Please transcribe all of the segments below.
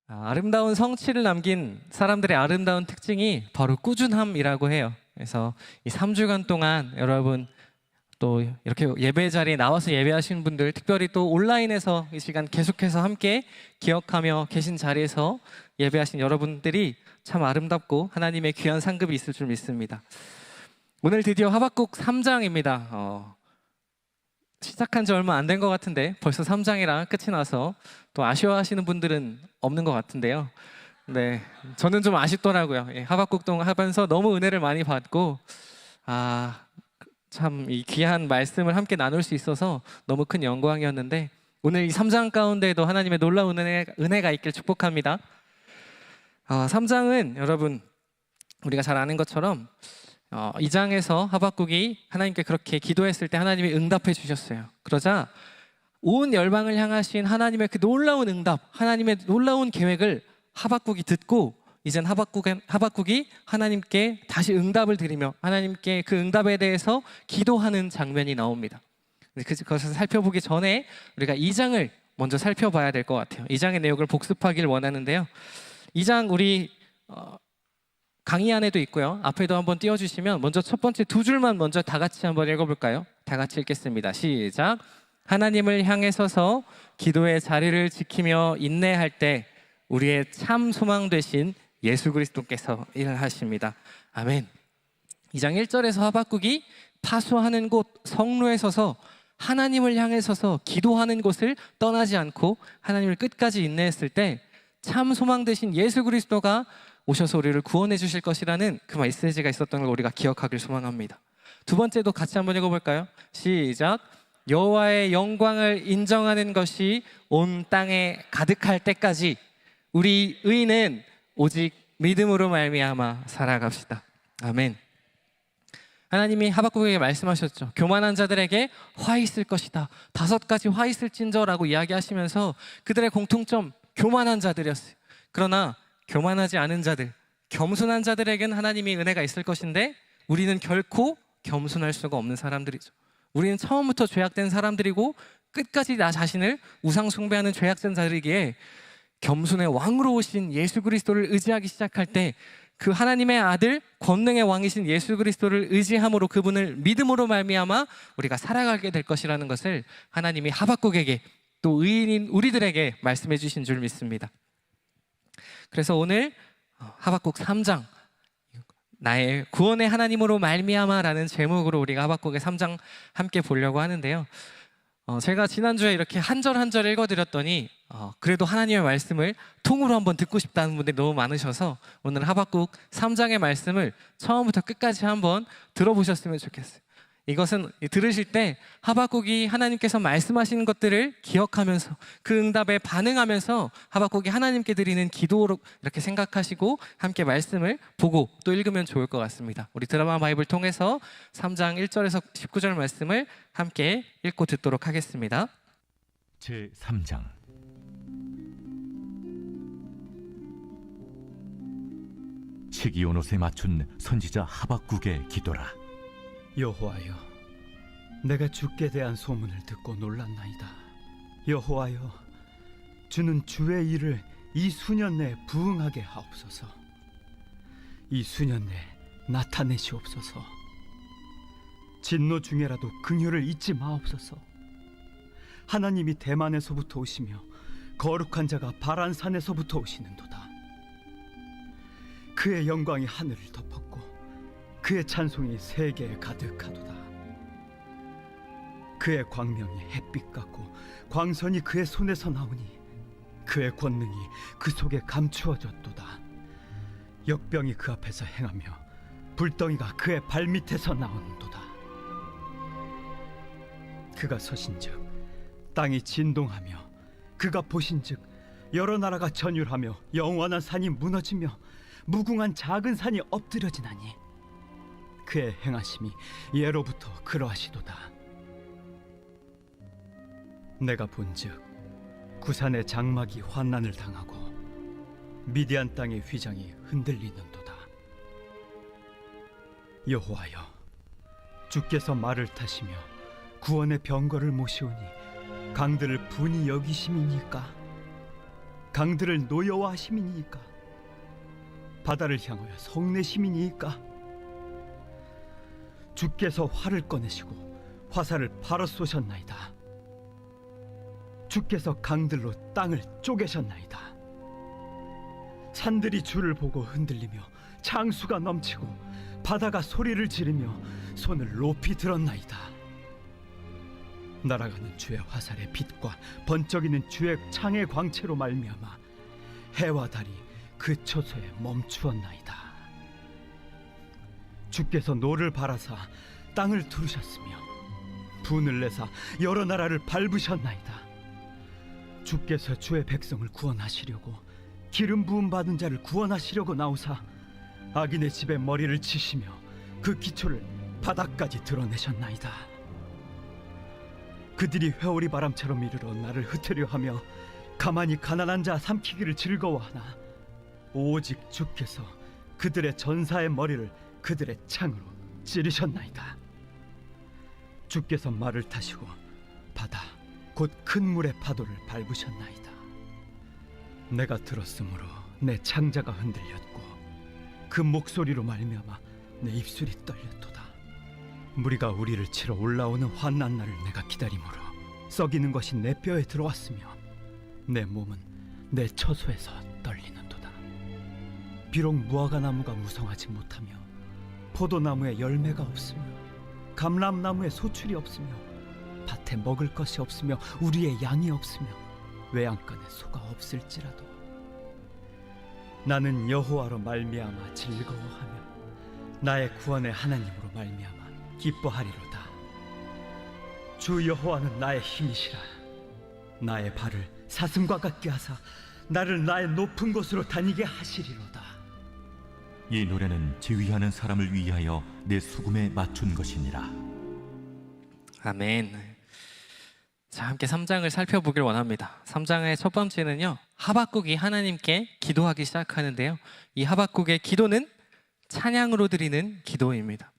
아름다운 성취를 남긴 사람들의 아름다운 특징이 바로 꾸준함이라고 해요. 그래서 이 3주간 동안 여러분 또 이렇게 예배 자리에 나와서 예배하시는 분들, 특별히 또 온라인에서 이 시간 계속해서 함께 기억하며 계신 자리에서 예배하신 여러분들이 참 아름답고 하나님의 귀한 상급이 있을 줄 믿습니다. 오늘 드디어 하박국 3장입니다. 시작한 지 얼마 안 된 것 같은데 벌써 3장이랑 끝이 나서 또 아쉬워하시는 분들은 없는 것 같은데요. 네, 저는 좀 아쉽더라고요. 하박국동 하면서 너무 은혜를 많이 받고 참 이 귀한 말씀을 함께 나눌 수 있어서 너무 큰 영광이었는데 오늘 이 3장 가운데에도 하나님의 놀라운 은혜가 있길 축복합니다. 3장은 여러분 우리가 잘 아는 것처럼 2장에서 하박국이 하나님께 그렇게 기도했을 때 하나님이 응답해 주셨어요. 그러자 온 열방을 향하신 하나님의 그 놀라운 응답, 하나님의 놀라운 계획을 하박국이 듣고 이젠 하박국이 하나님께 다시 응답을 드리며 하나님께 그 응답에 대해서 기도하는 장면이 나옵니다. 그것을 살펴보기 전에 우리가 2장을 먼저 살펴봐야 될 것 같아요. 2장의 내용을 복습하기를 원하는데요. 2장 우리 강의 안에도 있고요. 앞에도 한번 띄워주시면 먼저 첫 번째 두 줄만 먼저 다 같이 한번 읽어볼까요? 다 같이 읽겠습니다. 시작. 하나님을 향해 서서 기도의 자리를 지키며 인내할 때 우리의 참 소망 되신 예수 그리스도께서 일하십니다. 아멘. 2장 1절에서 하박국이 파수하는 곳 성로에 서서 하나님을 향해 서서 기도하는 곳을 떠나지 않고 하나님을 끝까지 인내했을 때 참 소망 되신 예수 그리스도가 오셔서 우리를 구원해 주실 것이라는 그 메시지가 있었던 걸 우리가 기억하길 소망합니다. 두 번째도 같이 한번 읽어볼까요? 시작. 여호와의 영광을 인정하는 것이 온 땅에 가득할 때까지 우리 의인은 오직 믿음으로 말미암아 살아갑시다. 아멘. 하나님이 하박국에게 말씀하셨죠. 교만한 자들에게 화 있을 것이다. 5가지 화 있을진저라고 이야기하시면서 그들의 공통점 교만한 자들이었어요. 그러나 교만하지 않은 자들, 겸손한 자들에게는 하나님이 은혜가 있을 것인데 우리는 결코 겸손할 수가 없는 사람들이죠. 우리는 처음부터 죄악된 사람들이고 끝까지 나 자신을 우상 숭배하는 죄악된 자들이기에 겸손의 왕으로 오신 예수 그리스도를 의지하기 시작할 때 그 하나님의 아들 권능의 왕이신 예수 그리스도를 의지함으로 그분을 믿음으로 말미암아 우리가 살아가게 될 것이라는 것을 하나님이 하박국에게 또 의인인 우리들에게 말씀해 주신 줄 믿습니다. 그래서 오늘 하박국 3장 나의 구원의 하나님으로 말미암아라는 제목으로 우리가 하박국의 3장 함께 보려고 하는데요. 제가 지난주에 이렇게 한 절 한 절 읽어드렸더니 그래도 하나님의 말씀을 통으로 한번 듣고 싶다는 분들이 너무 많으셔서 오늘 하박국 3장의 말씀을 처음부터 끝까지 한번 들어보셨으면 좋겠어요. 이것은 들으실 때 하박국이 하나님께서 말씀하시는 것들을 기억하면서 그 응답에 반응하면서 하박국이 하나님께 드리는 기도로 이렇게 생각하시고 함께 말씀을 보고 또 읽으면 좋을 것 같습니다. 우리 드라마 바이블 통해서 3장 1절에서 19절 말씀을 함께 읽고 듣도록 하겠습니다. 제3장. 시기온 옷에 맞춘 선지자 하박국의 기도라. 여호와여, 내가 주께 대한 소문을 듣고 놀랐나이다. 여호와여, 주는 주의 일을 이 수년 내에 부응하게 하옵소서. 이 수년 내에 나타내시옵소서. 진노 중에라도 긍휼을 잊지 마옵소서. 하나님이 대만에서부터 오시며 거룩한 자가 바란산에서부터 오시는도다. 그의 영광이 하늘을 덮었고 그의 찬송이 세계에 가득하도다. 그의 광명이 햇빛 같고 광선이 그의 손에서 나오니 그의 권능이 그 속에 감추어졌도다. 역병이 그 앞에서 행하며 불덩이가 그의 발밑에서 나오는도다. 그가 서신즉 땅이 진동하며 그가 보신즉 여러 나라가 전율하며 영원한 산이 무너지며 무궁한 작은 산이 엎드려지나니 그의 행하심이 예로부터 그러하시도다. 내가 본즉 구산의 장막이 환난을 당하고 미디안 땅의 휘장이 흔들리는도다. 여호와여, 주께서 말을 타시며 구원의 병거를 모시오니 강들을 분이 여기심이니까 강들을 노여워하심이니까? 바다를 향하여 성내심이니까? 주께서 활을 꺼내시고 화살을 바로 쏘셨나이다. 주께서 강들로 땅을 쪼개셨나이다. 산들이 주를 보고 흔들리며 창수가 넘치고 바다가 소리를 지르며 손을 높이 들었나이다. 날아가는 주의 화살의 빛과 번쩍이는 주의 창의 광채로 말미암아 해와 달이 그 처소에 멈추었나이다. 주께서 노를 바라사 땅을 두르셨으며 분을 내사 여러 나라를 밟으셨나이다. 주께서 주의 백성을 구원하시려고 기름 부음 받은 자를 구원하시려고 나오사 악인의 집에 머리를 치시며 그 기초를 바닥까지 드러내셨나이다. 그들이 회오리 바람처럼 이르러 나를 흩으려 하며 가만히 가난한 자 삼키기를 즐거워하나 오직 주께서 그들의 전사의 머리를 그들의 창으로 찌르셨나이다. 주께서 말을 타시고 바다 곧 큰 물의 파도를 밟으셨나이다. 내가 들었으므로 내 창자가 흔들렸고 그 목소리로 말미암아 내 입술이 떨렸도다. 무리가 우리를 치러 올라오는 환난 날을 내가 기다림으로 썩이는 것이 내 뼈에 들어왔으며 내 몸은 내 처소에서 떨리는도다. 비록 무화과 나무가 무성하지 못하며 포도나무에 열매가 없으며 감람나무에 소출이 없으며 밭에 먹을 것이 없으며 우리의 양이 없으며 외양간에 소가 없을지라도 나는 여호와로 말미암아 즐거워하며 나의 구원의 하나님으로 말미암아 기뻐하리로다. 주 여호와는 나의 힘이시라. 나의 발을 사슴과 같게 하사 나를 나의 높은 곳으로 다니게 하시리로다. 이 노래는 지휘하는 사람을 위하여 내 수금에 맞춘 것이니라. 아멘. 자, 함께 3장을 살펴보길 원합니다. 3장의 첫 번째는요, 하박국이 하나님께 기도하기 시작하는데요, 이 하박국의 기도는 찬양으로 드리는 기도입니다.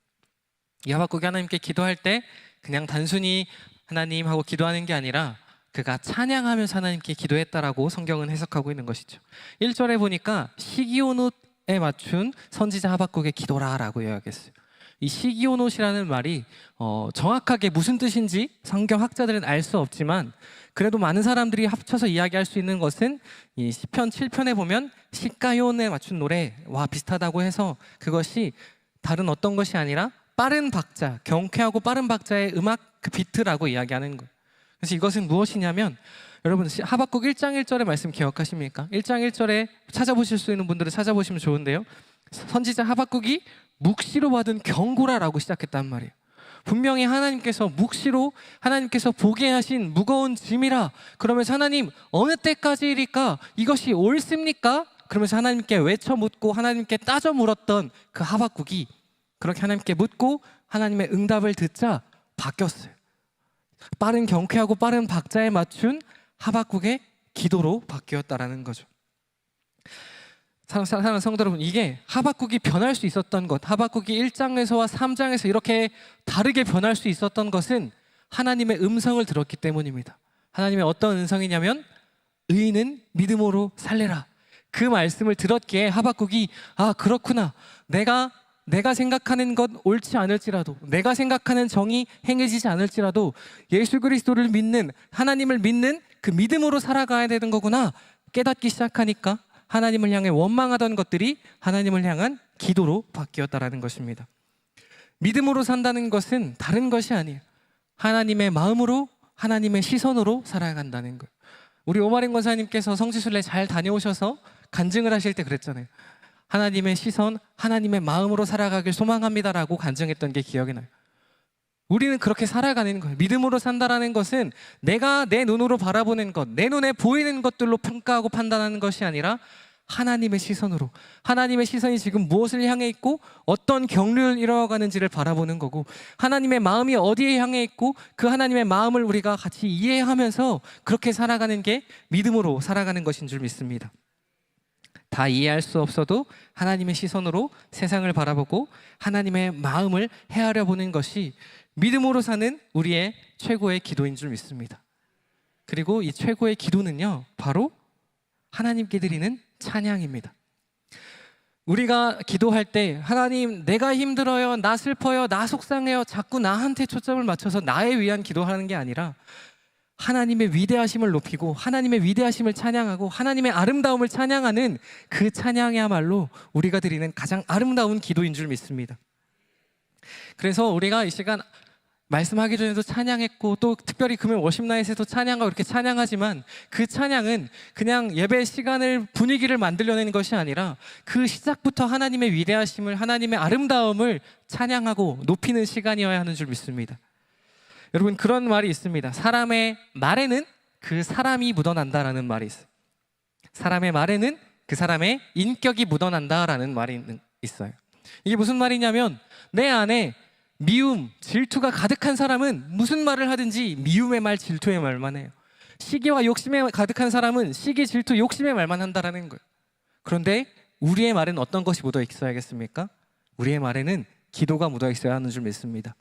이 하박국이 하나님께 기도할 때 그냥 단순히 하나님 하고 기도하는 게 아니라 그가 찬양하면서 하나님께 기도했다라고 성경은 해석하고 있는 것이죠. 1절에 보니까 시기온옷에 맞춘 선지자 하박국의 기도라라고 이야기했어요. 이 시기온옷이라는 말이 정확하게 무슨 뜻인지 성경 학자들은 알 수 없지만 그래도 많은 사람들이 합쳐서 이야기할 수 있는 것은 이 시편 7편에 보면 시가요온에 맞춘 노래와 비슷하다고 해서 그것이 다른 어떤 것이 아니라 빠른 박자, 경쾌하고 빠른 박자의 음악 그 비트라고 이야기하는 거예요. 그래서 이것은 무엇이냐면, 여러분 하박국 1장 1절의 말씀 기억하십니까? 1장 1절에 찾아보실 수 있는 분들은 찾아보시면 좋은데요, 선지자 하박국이 묵시로 받은 경고라라고 시작했단 말이에요. 분명히 하나님께서 묵시로 하나님께서 보게 하신 무거운 짐이라, 그러면서 하나님 어느 때까지일까? 이것이 옳습니까? 그러면서 하나님께 외쳐 묻고 하나님께 따져 물었던 그 하박국이 그렇게 하나님께 묻고 하나님의 응답을 듣자 바뀌었어요. 빠른 경쾌하고 빠른 박자에 맞춘 하박국의 기도로 바뀌었다라는 거죠. 사랑하는 성도 여러분, 이게 하박국이 변할 수 있었던 것, 하박국이 1장에서와 3장에서 이렇게 다르게 변할 수 있었던 것은 하나님의 음성을 들었기 때문입니다. 하나님의 어떤 음성이냐면 의인은 믿음으로 살리라. 그 말씀을 들었기에 하박국이 그렇구나, 내가 생각하는 것 옳지 않을지라도, 내가 생각하는 정이 행해지지 않을지라도 예수 그리스도를 믿는, 하나님을 믿는 그 믿음으로 살아가야 되는 거구나 깨닫기 시작하니까 하나님을 향해 원망하던 것들이 하나님을 향한 기도로 바뀌었다라는 것입니다. 믿음으로 산다는 것은 다른 것이 아니에요. 하나님의 마음으로, 하나님의 시선으로 살아간다는 거예요. 우리 오마린 권사님께서 성지순례 잘 다녀오셔서 간증을 하실 때 그랬잖아요. 하나님의 시선, 하나님의 마음으로 살아가길 소망합니다라고 간증했던 게 기억이 나요. 우리는 그렇게 살아가는 거예요. 믿음으로 산다라는 것은 내가 내 눈으로 바라보는 것, 내 눈에 보이는 것들로 평가하고 판단하는 것이 아니라 하나님의 시선으로, 하나님의 시선이 지금 무엇을 향해 있고 어떤 경륜을 이뤄가는지를 바라보는 거고, 하나님의 마음이 어디에 향해 있고 그 하나님의 마음을 우리가 같이 이해하면서 그렇게 살아가는 게 믿음으로 살아가는 것인 줄 믿습니다. 다 이해할 수 없어도 하나님의 시선으로 세상을 바라보고 하나님의 마음을 헤아려 보는 것이 믿음으로 사는 우리의 최고의 기도인 줄 믿습니다. 그리고 이 최고의 기도는요, 바로 하나님께 드리는 찬양입니다. 우리가 기도할 때 하나님 내가 힘들어요, 나 슬퍼요, 나 속상해요, 자꾸 나한테 초점을 맞춰서 나에 위한 기도하는 게 아니라 하나님의 위대하심을 높이고 하나님의 위대하심을 찬양하고 하나님의 아름다움을 찬양하는 그 찬양이야말로 우리가 드리는 가장 아름다운 기도인 줄 믿습니다. 그래서 우리가 이 시간 말씀하기 전에도 찬양했고 또 특별히 금요 워십나잇에도 찬양하고 이렇게 찬양하지만 그 찬양은 그냥 예배 시간을 분위기를 만들려는 것이 아니라 그 시작부터 하나님의 위대하심을 하나님의 아름다움을 찬양하고 높이는 시간이어야 하는 줄 믿습니다. 여러분 그런 말이 있습니다. 사람의 말에는 그 사람이 묻어난다라는 말이 있어요. 사람의 말에는 그 사람의 인격이 묻어난다라는 말이 있어요. 이게 무슨 말이냐면 내 안에 미움, 질투가 가득한 사람은 무슨 말을 하든지 미움의 말, 질투의 말만 해요. 시기와 욕심에 가득한 사람은 시기, 질투, 욕심의 말만 한다라는 거예요. 그런데 우리의 말은 어떤 것이 묻어 있어야겠습니까? 우리의 말에는 기도가 묻어 있어야 하는 줄 믿습니다.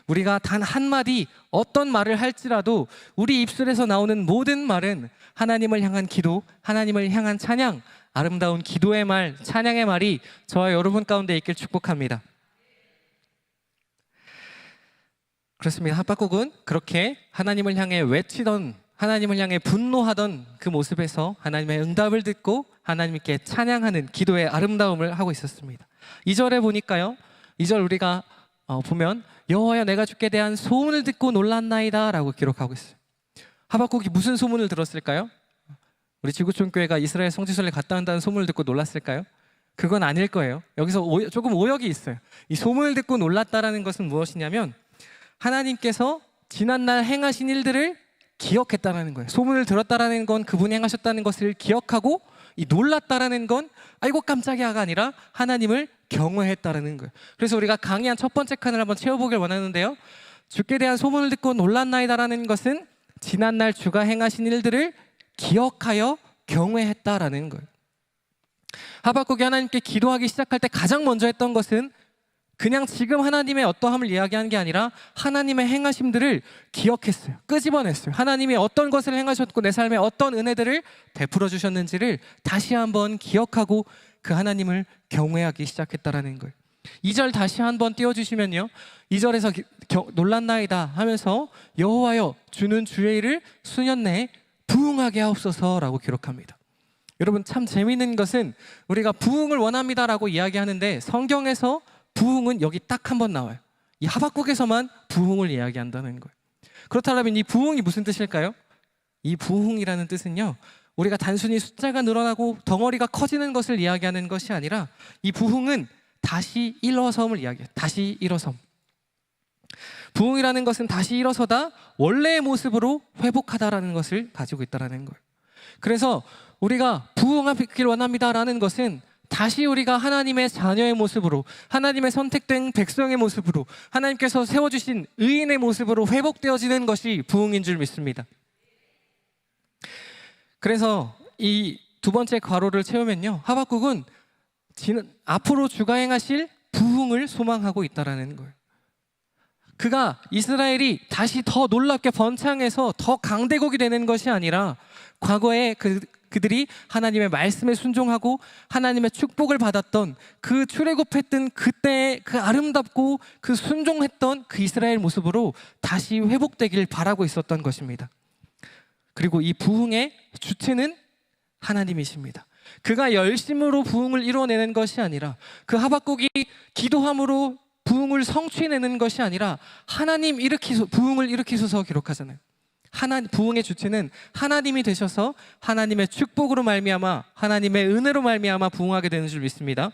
우리가 단 한마디 어떤 말을 할지라도 우리 입술에서 나오는 모든 말은 하나님을 향한 기도, 하나님을 향한 찬양, 아름다운 기도의 말, 찬양의 말이 저와 여러분 가운데 있길 축복합니다. 그렇습니다. 하박국은 그렇게 하나님을 향해 외치던, 하나님을 향해 분노하던 그 모습에서 하나님의 응답을 듣고 하나님께 찬양하는 기도의 아름다움을 하고 있었습니다. 2절에 보니까요, 2절 우리가 보면 여호와여 내가 주께 대한 소문을 듣고 놀랐나이다 라고 기록하고 있어요. 하박국이 무슨 소문을 들었을까요? 우리 지구촌교회가 이스라엘 성지순례 갔다 온다는 소문을 듣고 놀랐을까요? 그건 아닐 거예요. 여기서 조금 오역이 있어요. 이 소문을 듣고 놀랐다라는 것은 무엇이냐면 하나님께서 지난날 행하신 일들을 기억했다라는 거예요. 소문을 들었다라는 건 그분이 행하셨다는 것을 기억하고, 이 놀랐다라는 건 아이고 깜짝이야가 아니라 하나님을 경외했다라는 거예요. 그래서 우리가 강의한 첫 번째 칸을 한번 채워보길 원하는데요, 주께 대한 소문을 듣고 놀랐나이다라는 것은 지난날 주가 행하신 일들을 기억하여 경외했다라는 거예요. 하박국이 하나님께 기도하기 시작할 때 가장 먼저 했던 것은 그냥 지금 하나님의 어떠함을 이야기하는 게 아니라 하나님의 행하심들을 기억했어요. 끄집어냈어요. 하나님이 어떤 것을 행하셨고 내 삶에 어떤 은혜들을 베풀어 주셨는지를 다시 한번 기억하고 그 하나님을 경외하기 시작했다라는 거예요. 2절 다시 한번 띄워주시면요, 2절에서 놀랐나이다 하면서 여호와여 주는 주의 일을 수년 내에 부응하게 하옵소서라고 기록합니다. 여러분 참 재미있는 것은 우리가 부응을 원합니다라고 이야기하는데 성경에서 부흥은 여기 딱 한 번 나와요. 이 하박국에서만 부흥을 이야기한다는 거예요. 그렇다면 이 부흥이 무슨 뜻일까요? 이 부흥이라는 뜻은요, 우리가 단순히 숫자가 늘어나고 덩어리가 커지는 것을 이야기하는 것이 아니라 이 부흥은 다시 일어섬을 이야기해요. 다시 일어섬. 부흥이라는 것은 다시 일어서다 원래의 모습으로 회복하다라는 것을 가지고 있다는 거예요. 그래서 우리가 부흥하길 원합니다라는 것은 다시 우리가 하나님의 자녀의 모습으로, 하나님의 선택된 백성의 모습으로, 하나님께서 세워주신 의인의 모습으로 회복되어지는 것이 부흥인 줄 믿습니다. 그래서 이 두 번째 괄호를 채우면요, 하박국은 앞으로 주가 행하실 부흥을 소망하고 있다는 거예요. 그가 이스라엘이 다시 더 놀랍게 번창해서 더 강대국이 되는 것이 아니라 과거에 그들이 하나님의 말씀에 순종하고 하나님의 축복을 받았던 그 출애굽했던 그때의 그 아름답고 그 순종했던 그 이스라엘 모습으로 다시 회복되길 바라고 있었던 것입니다. 그리고 이 부흥의 주체는 하나님이십니다. 그가 열심으로 부흥을 이루어내는 것이 아니라, 그 하박국이 기도함으로 부흥을 성취해내는 것이 아니라 하나님 부흥을 일으키소서 기록하잖아요. 부흥의 주체는 하나님이 되셔서 하나님의 축복으로 말미암아, 하나님의 은혜로 말미암아 부흥하게 되는 줄 믿습니다.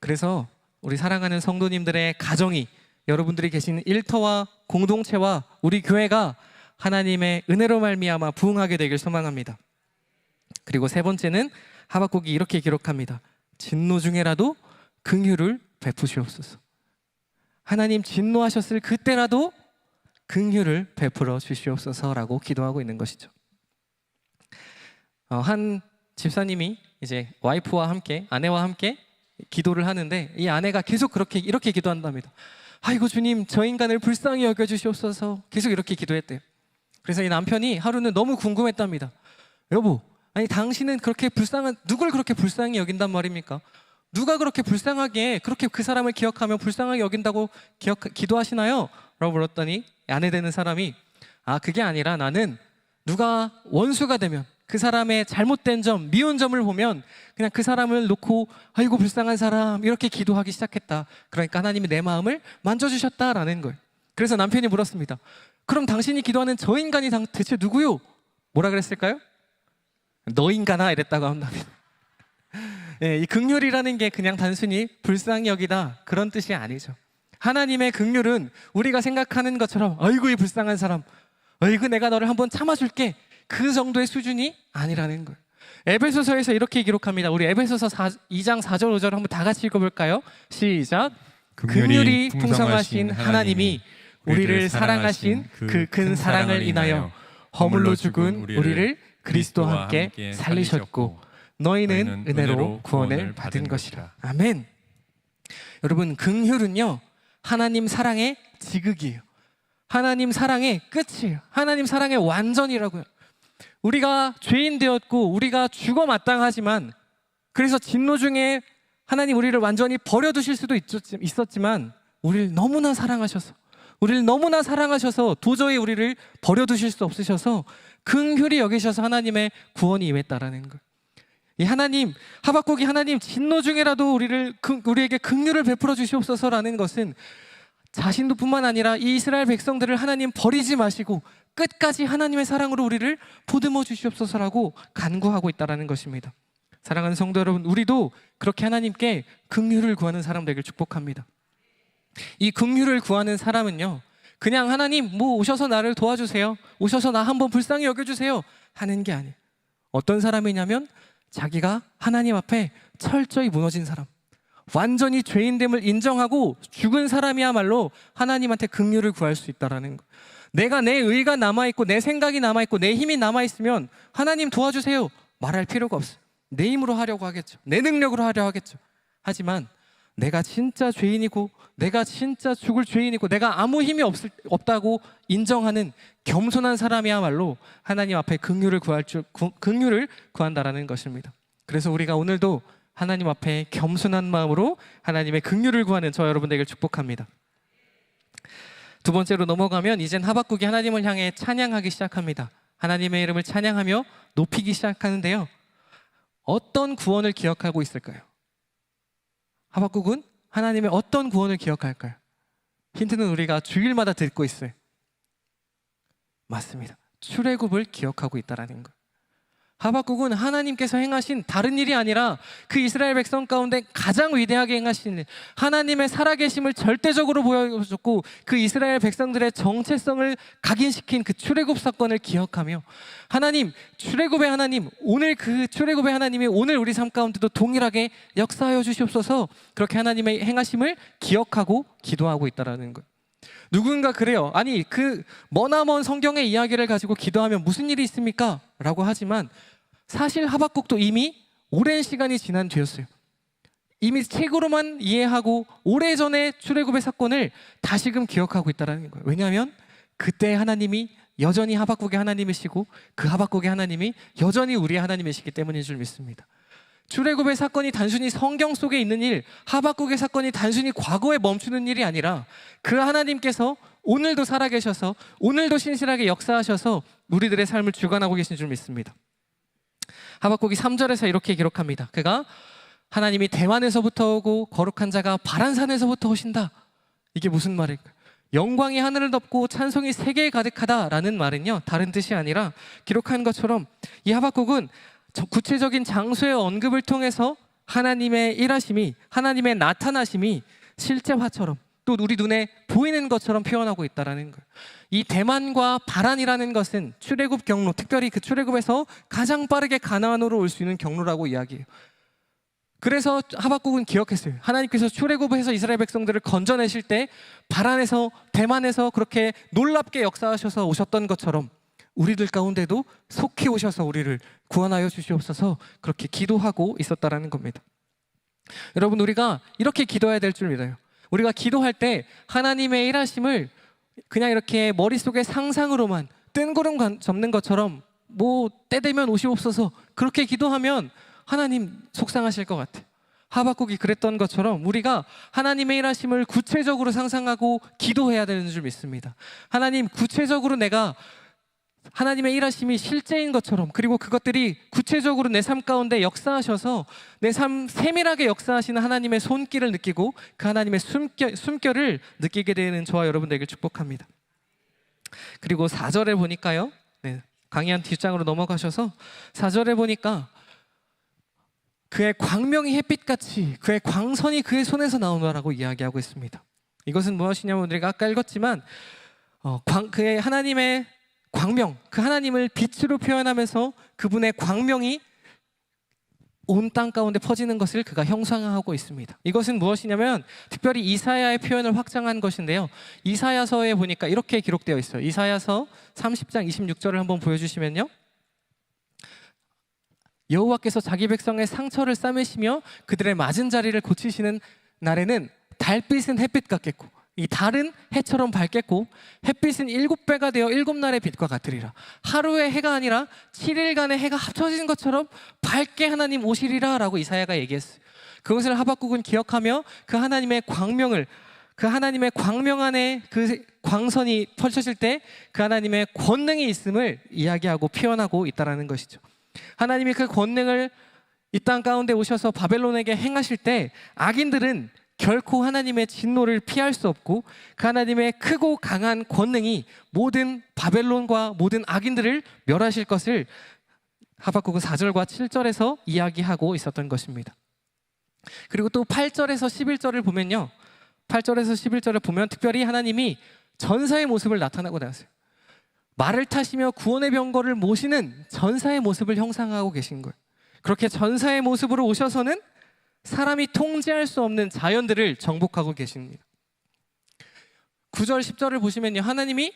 그래서 우리 사랑하는 성도님들의 가정이, 여러분들이 계신 일터와 공동체와 우리 교회가 하나님의 은혜로 말미암아 부흥하게 되길 소망합니다. 그리고 세 번째는 하박국이 이렇게 기록합니다. 진노 중에라도 긍휼을 베푸시옵소서. 하나님 진노하셨을 그때라도 긍휼을 베풀어 주시옵소서라고 기도하고 있는 것이죠. 한 집사님이 이제 와이프와 함께, 아내와 함께 기도를 하는데 이 아내가 계속 이렇게 기도한답니다. 아이고 주님, 저 인간을 불쌍히 여겨 주시옵소서. 계속 이렇게 기도했대요. 그래서 이 남편이 하루는 너무 궁금했답니다. 여보, 아니 당신은 그렇게 불쌍한 누굴 그렇게 불쌍히 여긴단 말입니까? 누가 그렇게 불쌍하게 그렇게 그 사람을 기억하며 불쌍하게 여긴다고 기도하시나요? 라고 물었더니 아내 되는 사람이 그게 아니라 나는 누가 원수가 되면 그 사람의 잘못된 점, 미운 점을 보면 그냥 그 사람을 놓고 아이고 불쌍한 사람 이렇게 기도하기 시작했다. 그러니까 하나님이 내 마음을 만져주셨다라는 거예요. 그래서 남편이 물었습니다. 그럼 당신이 기도하는 저 인간이 대체 누구요? 뭐라 그랬을까요? 너 인간아 이랬다고 합니다. 이 긍휼이라는 게 그냥 단순히 불쌍히 여기다 그런 뜻이 아니죠. 하나님의 긍휼은 우리가 생각하는 것처럼 아이고 이 불쌍한 사람, 아이고 내가 너를 한번 참아줄게 그 정도의 수준이 아니라는 거예요. 에베소서에서 이렇게 기록합니다. 우리 에베소서 2장 4절 5절 한번 다 같이 읽어볼까요? 시작. 긍휼이 풍성하신 하나님이 우리를 사랑하신 그 큰 사랑을 인하여 허물로 죽은 우리를 그리스도와 함께 살리셨고 너희는 은혜로 구원을 받은 것이라. 아멘. 여러분 긍휼은요 하나님 사랑의 지극이에요. 하나님 사랑의 끝이에요. 하나님 사랑의 완전이라고요. 우리가 죄인 되었고 우리가 죽어 마땅하지만 그래서 진노 중에 하나님 우리를 완전히 버려두실 수도 있었지만 우리를 너무나 사랑하셔서 도저히 우리를 버려두실 수 없으셔서 긍휼히 여기셔서 하나님의 구원이 임했다라는 거예요. 이 하나님, 하박국이 하나님 진노 중에라도 우리에게 긍휼을 베풀어 주시옵소서라는 것은 자신도 뿐만 아니라 이 이스라엘 백성들을 하나님 버리지 마시고 끝까지 하나님의 사랑으로 우리를 보듬어 주시옵소서라고 간구하고 있다는 것입니다. 사랑하는 성도 여러분, 우리도 그렇게 하나님께 긍휼을 구하는 사람 되길 축복합니다. 이 긍휼을 구하는 사람은요 그냥 하나님 뭐 오셔서 나를 도와주세요, 오셔서 나 한번 불쌍히 여겨주세요 하는 게 아니에요. 어떤 사람이냐면 자기가 하나님 앞에 철저히 무너진 사람, 완전히 죄인됨을 인정하고 죽은 사람이야말로 하나님한테 긍휼을 구할 수 있다는 거. 내가 내 의가 남아있고 내 생각이 남아있고 내 힘이 남아있으면 하나님 도와주세요 말할 필요가 없어요. 내 힘으로 하려고 하겠죠. 내 능력으로 하려 하겠죠. 하지만 내가 진짜 죄인이고 내가 진짜 죽을 죄인이고 내가 아무 힘이 없다고 인정하는 겸손한 사람이야말로 하나님 앞에 긍휼을 구한다라는 것입니다. 그래서 우리가 오늘도 하나님 앞에 겸손한 마음으로 하나님의 긍휼을 구하는 저 여러분 되길 축복합니다. 두 번째로 넘어가면 이젠 하박국이 하나님을 향해 찬양하기 시작합니다. 하나님의 이름을 찬양하며 높이기 시작하는데요. 어떤 구원을 기억하고 있을까요? 하박국은 하나님의 어떤 구원을 기억할까요? 힌트는 우리가 주일마다 듣고 있어요. 맞습니다. 출애굽을 기억하고 있다는 것. 하박국은 하나님께서 행하신 다른 일이 아니라 그 이스라엘 백성 가운데 가장 위대하게 행하신 일, 하나님의 살아계심을 절대적으로 보여줬고 그 이스라엘 백성들의 정체성을 각인시킨 그 출애굽 사건을 기억하며 하나님, 출애굽의 하나님, 오늘 그 출애굽의 하나님이 오늘 우리 삶 가운데도 동일하게 역사하여 주시옵소서, 그렇게 하나님의 행하심을 기억하고 기도하고 있다는 거예요. 누군가 그래요. 아니 그 머나먼 성경의 이야기를 가지고 기도하면 무슨 일이 있습니까? 라고 하지만 사실 하박국도 이미 오랜 시간이 지난 뒤였어요. 이미 책으로만 이해하고 오래전에 출애굽의 사건을 다시금 기억하고 있다는 거예요. 왜냐하면 그때 하나님이 여전히 하박국의 하나님이시고 그 하박국의 하나님이 여전히 우리의 하나님이시기 때문인 줄 믿습니다. 출애굽의 사건이 단순히 성경 속에 있는 일, 하박국의 사건이 단순히 과거에 멈추는 일이 아니라 그 하나님께서 오늘도 살아계셔서 오늘도 신실하게 역사하셔서 우리들의 삶을 주관하고 계신 줄 믿습니다. 하박국이 3절에서 이렇게 기록합니다. 그가 하나님이 대만에서부터 오고 거룩한 자가 바란산에서부터 오신다. 이게 무슨 말일까요? 영광이 하늘을 덮고 찬송이 세계에 가득하다라는 말은요 다른 뜻이 아니라 기록한 것처럼 이 하박국은 구체적인 장소의 언급을 통해서 하나님의 일하심이, 하나님의 나타나심이 실제화처럼 또 우리 눈에 보이는 것처럼 표현하고 있다는 거예요. 이 대만과 바란이라는 것은 출애굽 경로, 특별히 그 출애굽에서 가장 빠르게 가나안으로 올 수 있는 경로라고 이야기해요. 그래서 하박국은 기억했어요. 하나님께서 출애굽해서 이스라엘 백성들을 건져내실 때 바란에서, 대만에서 그렇게 놀랍게 역사하셔서 오셨던 것처럼 우리들 가운데도 속히 오셔서 우리를 구원하여 주시옵소서, 그렇게 기도하고 있었다라는 겁니다. 여러분, 우리가 이렇게 기도해야 될 줄 믿어요. 우리가 기도할 때 하나님의 일하심을 그냥 이렇게 머릿속에 상상으로만 뜬구름 접는 것처럼 뭐 때 되면 오시옵소서 그렇게 기도하면 하나님 속상하실 것 같아요. 하박국이 그랬던 것처럼 우리가 하나님의 일하심을 구체적으로 상상하고 기도해야 되는 줄 믿습니다. 하나님, 구체적으로 내가 하나님의 일하심이 실제인 것처럼, 그리고 그것들이 구체적으로 내 삶 가운데 역사하셔서 내 삶 세밀하게 역사하시는 하나님의 손길을 느끼고 그 하나님의 숨결을 느끼게 되는 저와 여러분 되길 축복합니다. 그리고 4절에 보니까요, 강의한 뒷장으로 넘어가셔서 4절에 보니까 그의 광명이 햇빛같이 그의 광선이 그의 손에서 나오노라고 이야기하고 있습니다. 이것은 무엇이냐면 우리가 아까 읽었지만 그의 하나님의 광명, 그 하나님을 빛으로 표현하면서 그분의 광명이 온 땅 가운데 퍼지는 것을 그가 형상화하고 있습니다. 이것은 무엇이냐면 특별히 이사야의 표현을 확장한 것인데요, 이사야서에 보니까 이렇게 기록되어 있어요. 이사야서 30장 26절을 한번 보여주시면요, 여호와께서 자기 백성의 상처를 싸매시며 그들의 맞은 자리를 고치시는 날에는 달빛은 햇빛 같겠고 이 달은 해처럼 밝겠고 햇빛은 7배가 되어 7날의 빛과 같으리라. 하루의 해가 아니라 7일간의 해가 합쳐진 것처럼 밝게 하나님 오시리라 라고 이사야가 얘기했어요. 그것을 하박국은 기억하며 그 하나님의 광명을, 그 하나님의 광명 안에 그 광선이 펼쳐질 때 그 하나님의 권능이 있음을 이야기하고 표현하고 있다는 것이죠. 하나님이 그 권능을 이 땅 가운데 오셔서 바벨론에게 행하실 때 악인들은 결코 하나님의 진노를 피할 수 없고 그 하나님의 크고 강한 권능이 모든 바벨론과 모든 악인들을 멸하실 것을 하박국은 4절과 7절에서 이야기하고 있었던 것입니다. 그리고 또 8절에서 11절을 보면요, 8절에서 11절을 보면 특별히 하나님이 전사의 모습을 나타나고 나왔어요. 말을 타시며 구원의 병거를 모시는 전사의 모습을 형상하고 계신 거예요. 그렇게 전사의 모습으로 오셔서는 사람이 통제할 수 없는 자연들을 정복하고 계십니다. 9절 10절을 보시면요, 하나님이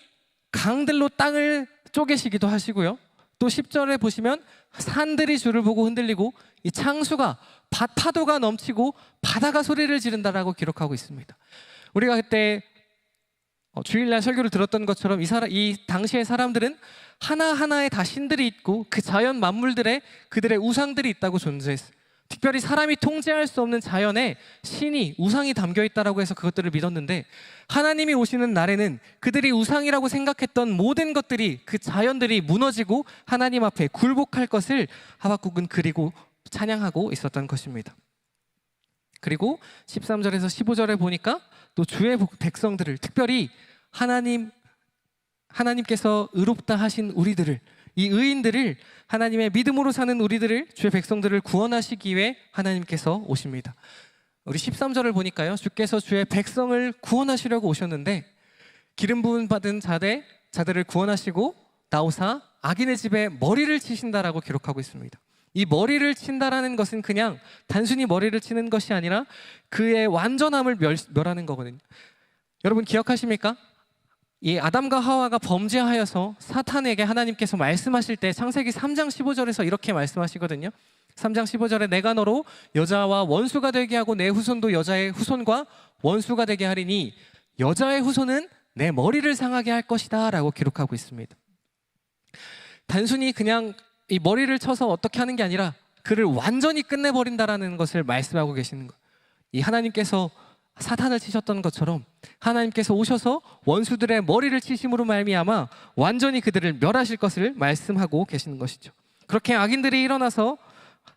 강들로 땅을 쪼개시기도 하시고요, 또 10절에 보시면 산들이 주를 보고 흔들리고 이 창수가 파도가 넘치고 바다가 소리를 지른다라고 기록하고 있습니다. 우리가 그때 주일날 설교를 들었던 것처럼 이 당시의 사람들은 하나하나에 다 신들이 있고 그 자연 만물들에 그들의 우상들이 있다고 존재했어요. 특별히 사람이 통제할 수 없는 자연에 신이, 우상이 담겨 있다라고 해서 그것들을 믿었는데, 하나님이 오시는 날에는 그들이 우상이라고 생각했던 모든 것들이, 그 자연들이 무너지고 하나님 앞에 굴복할 것을 하박국은 그리고 찬양하고 있었던 것입니다. 그리고 13절에서 15절에 보니까 또 주의 백성들을, 특별히 하나님께서 의롭다 하신 우리들을, 이 의인들을, 하나님의 믿음으로 사는 우리들을, 주의 백성들을 구원하시기 위해 하나님께서 오십니다. 우리 13절을 보니까요, 주께서 주의 백성을 구원하시려고 오셨는데 기름 부음 받은 자들을 구원하시고 나오사 악인의 집에 머리를 치신다라고 기록하고 있습니다. 이 머리를 친다라는 것은 그냥 단순히 머리를 치는 것이 아니라 그의 완전함을 멸하는 거거든요. 여러분 기억하십니까? 이 아담과 하와가 범죄하여서 사탄에게 하나님께서 말씀하실 때 창세기 3장 15절에서 이렇게 말씀하시거든요. 3장 15절에 내가 너로 여자와 원수가 되게 하고 내 후손도 여자의 후손과 원수가 되게 하리니 여자의 후손은 내 머리를 상하게 할 것이다 라고 기록하고 있습니다. 단순히 그냥 이 머리를 쳐서 어떻게 하는 게 아니라 그를 완전히 끝내버린다라는 것을 말씀하고 계시는 거예요. 이 하나님께서 사탄을 치셨던 것처럼 하나님께서 오셔서 원수들의 머리를 치심으로 말미암아 완전히 그들을 멸하실 것을 말씀하고 계시는 것이죠. 그렇게 악인들이 일어나서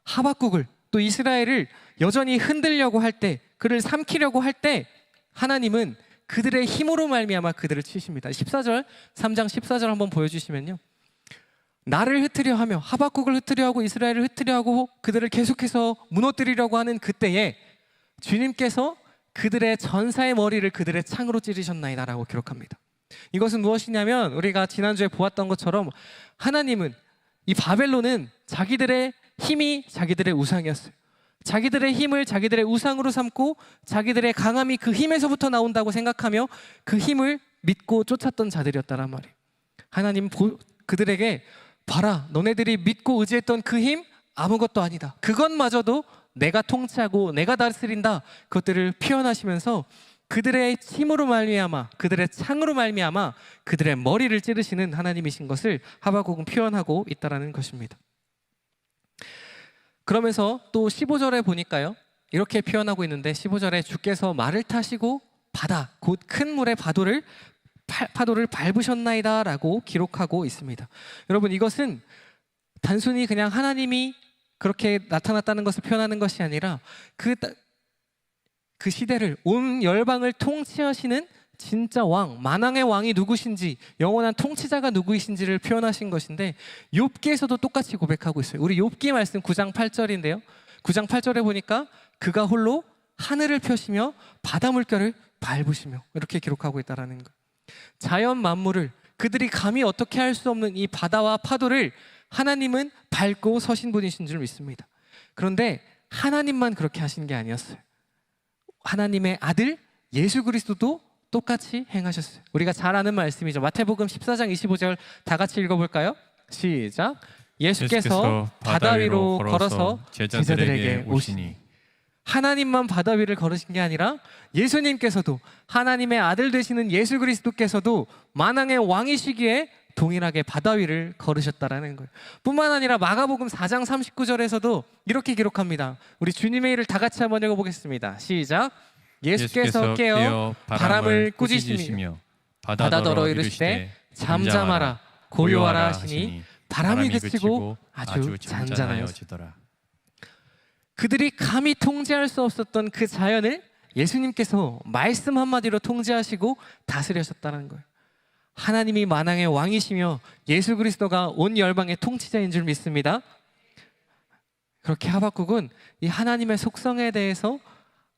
하박국을, 또 이스라엘을 여전히 흔들려고 할 때, 그를 삼키려고 할 때 하나님은 그들의 힘으로 말미암아 그들을 치십니다. 14절, 3장 14절 한번 보여주시면요, 나를 흩으려 하며 하박국을 흩으려 하고 이스라엘을 흩으려 하고 그들을 계속해서 무너뜨리려고 하는 그때에 주님께서 그들의 전사의 머리를 그들의 창으로 찌르셨나이다 라고 기록합니다. 이것은 무엇이냐면 우리가 지난주에 보았던 것처럼 하나님은, 이 바벨론은 자기들의 힘이 자기들의 우상이었어요. 자기들의 힘을 자기들의 우상으로 삼고 자기들의 강함이 그 힘에서부터 나온다고 생각하며 그 힘을 믿고 쫓았던 자들이었다란 말이에요. 하나님 그들에게 봐라, 너네들이 믿고 의지했던 그 힘 아무것도 아니다. 그것마저도 내가 통치하고 내가 다스린다. 그것들을 표현하시면서 그들의 힘으로 말미암아, 그들의 창으로 말미암아 그들의 머리를 찌르시는 하나님이신 것을 하박국은 표현하고 있다라는 것입니다. 그러면서 또 15절에 보니까요, 이렇게 표현하고 있는데 15절에 주께서 말을 타시고 바다 곧 큰 물의 파도를 밟으셨나이다 라고 기록하고 있습니다. 여러분, 이것은 단순히 그냥 하나님이 그렇게 나타났다는 것을 표현하는 것이 아니라 그 시대를, 온 열방을 통치하시는 진짜 왕, 만왕의 왕이 누구신지, 영원한 통치자가 누구이신지를 표현하신 것인데, 욥기에서도 똑같이 고백하고 있어요. 우리 욥기 말씀 9장 8절인데요 9장 8절에 보니까 그가 홀로 하늘을 펴시며 바다 물결을 밟으시며, 이렇게 기록하고 있다는 거예요. 자연 만물을, 그들이 감히 어떻게 할 수 없는 이 바다와 파도를 하나님은 밟고 서신 분이신 줄 믿습니다. 그런데 하나님만 그렇게 하신 게 아니었어요. 하나님의 아들 예수 그리스도도 똑같이 행하셨어요. 우리가 잘 아는 말씀이죠. 마태복음 14장 25절 다 같이 읽어볼까요? 시작. 예수께서 바다 위로 걸어서 제자들에게 오시니. 하나님만 바다 위를 걸으신 게 아니라 예수님께서도, 하나님의 아들 되시는 예수 그리스도께서도 만왕의 왕이시기에 동일하게 바다 위를 걸으셨다라는 거예요. 뿐만 아니라 마가복음 4장 39절에서도 이렇게 기록합니다. 우리 주님의 일을 다 같이 한번 읽어보겠습니다. 시작. 예수께서 깨어 바람을 꾸짖으시며 바다더러 이르시되 잠잠하라 고요하라 하시니 바람이 그치고 아주 잔잔하여지더라. 그들이 감히 통제할 수 없었던 그 자연을 예수님께서 말씀 한마디로 통제하시고 다스리셨다는 거예요. 하나님이 만왕의 왕이시며 예수 그리스도가 온 열방의 통치자인 줄 믿습니다. 그렇게 하박국은 이 하나님의 속성에 대해서